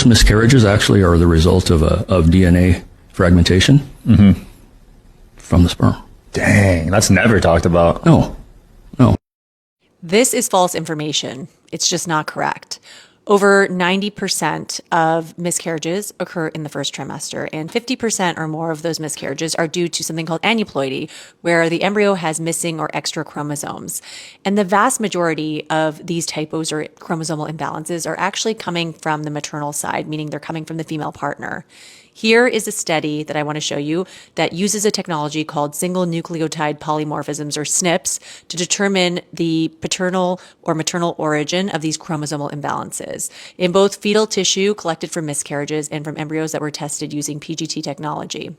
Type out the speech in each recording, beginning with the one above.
most miscarriages actually are the result of DNA fragmentation from the sperm. Dang, that's never talked about. No, no. This is false information. It's just not correct. Over 90% of miscarriages occur in the first trimester, and 50% or more of those miscarriages are due to something called aneuploidy, where the embryo has missing or extra chromosomes. And the vast majority of these typos or chromosomal imbalances are actually coming from the maternal side, meaning they're coming from the female partner. Here is a study that I want to show you that uses a technology called single nucleotide polymorphisms, or SNPs, to determine the paternal or maternal origin of these chromosomal imbalances in both fetal tissue collected from miscarriages and from embryos that were tested using PGT technology.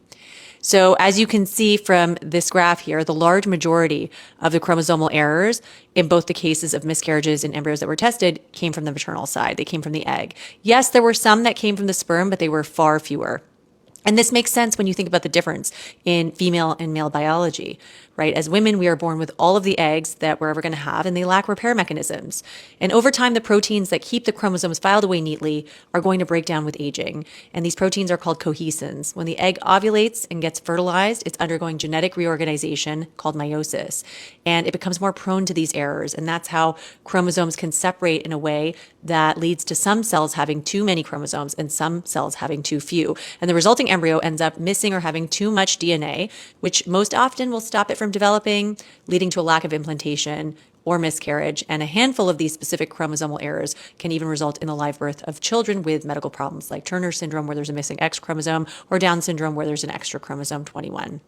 So as you can see from this graph here, the large majority of the chromosomal errors in both the cases of miscarriages and embryos that were tested came from the maternal side. They came from the egg. Yes, there were some that came from the sperm, but they were far fewer. And this makes sense when you think about the difference in female and male biology, right? As women, we are born with all of the eggs that we're ever going to have, and they lack repair mechanisms. And over time, the proteins that keep the chromosomes filed away neatly are going to break down with aging. And these proteins are called cohesins. When the egg ovulates and gets fertilized, it's undergoing genetic reorganization called meiosis, and it becomes more prone to these errors. And that's how chromosomes can separate in a way that leads to some cells having too many chromosomes and some cells having too few. And the resulting embryo ends up missing or having too much DNA, which most often will stop it from developing, leading to a lack of implantation or miscarriage. And a handful of these specific chromosomal errors can even result in the live birth of children with medical problems like Turner syndrome, where there's a missing X chromosome, or Down syndrome, where there's an extra chromosome 21.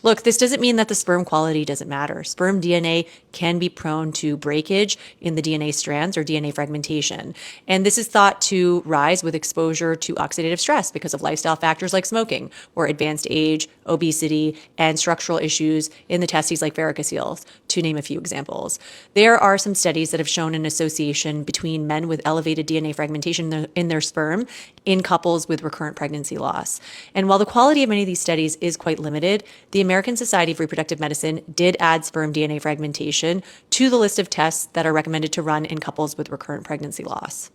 Look, this doesn't mean that the sperm quality doesn't matter. Sperm DNA can be prone to breakage in the DNA strands or DNA fragmentation. And this is thought to rise with exposure to oxidative stress because of lifestyle factors like smoking or advanced age, obesity, and structural issues in the testes like varicoceles, to name a few examples. There are some studies that have shown an association between men with elevated DNA fragmentation in their sperm in couples with recurrent pregnancy loss. And while the quality of many of these studies is quite limited, the American Society of Reproductive Medicine did add sperm DNA fragmentation to the list of tests that are recommended to run in couples with recurrent pregnancy loss.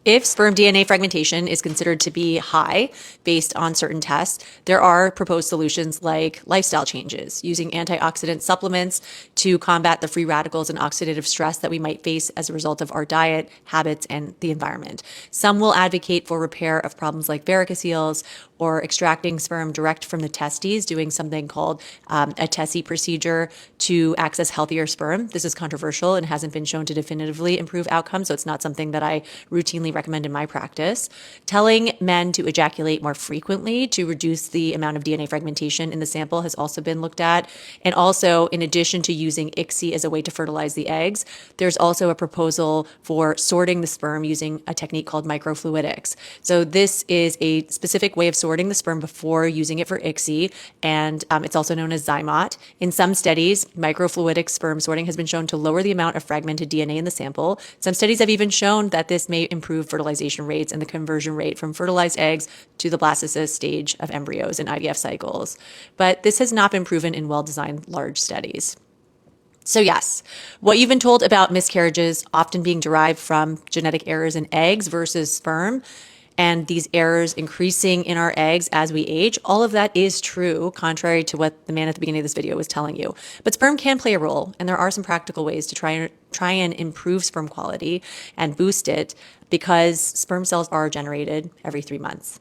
If sperm DNA fragmentation is considered to be high based on certain tests, there are proposed solutions like lifestyle changes, using antioxidant supplements to combat the free radicals and oxidative stress that we might face as a result of our diet, habits, and the environment. Some will advocate for repair of problems like varicoceles or extracting sperm direct from the testes, doing something called a TESE procedure to access healthier sperm. This is controversial and hasn't been shown to definitively improve outcomes, so it's not something that I routinely recommend in my practice. Telling men to ejaculate more frequently to reduce the amount of DNA fragmentation in the sample has also been looked at. And also, in addition to using ICSI as a way to fertilize the eggs, there's also a proposal for sorting the sperm using a technique called microfluidics. So this is a specific way of sorting the sperm before using it for ICSI, and it's also known as zymot. In some studies, microfluidic sperm sorting has been shown to lower the amount of fragmented DNA in the sample. Some studies have even shown that this may improve fertilization rates and the conversion rate from fertilized eggs to the blastocyst stage of embryos in IVF cycles. But this has not been proven in well-designed large studies. So yes, what you've been told about miscarriages often being derived from genetic errors in eggs versus sperm, and these errors increasing in our eggs as we age, all of that is true, contrary to what the man at the beginning of this video was telling you. But sperm can play a role, and there are some practical ways to try and improve sperm quality and boost it, because sperm cells are generated every 3 months.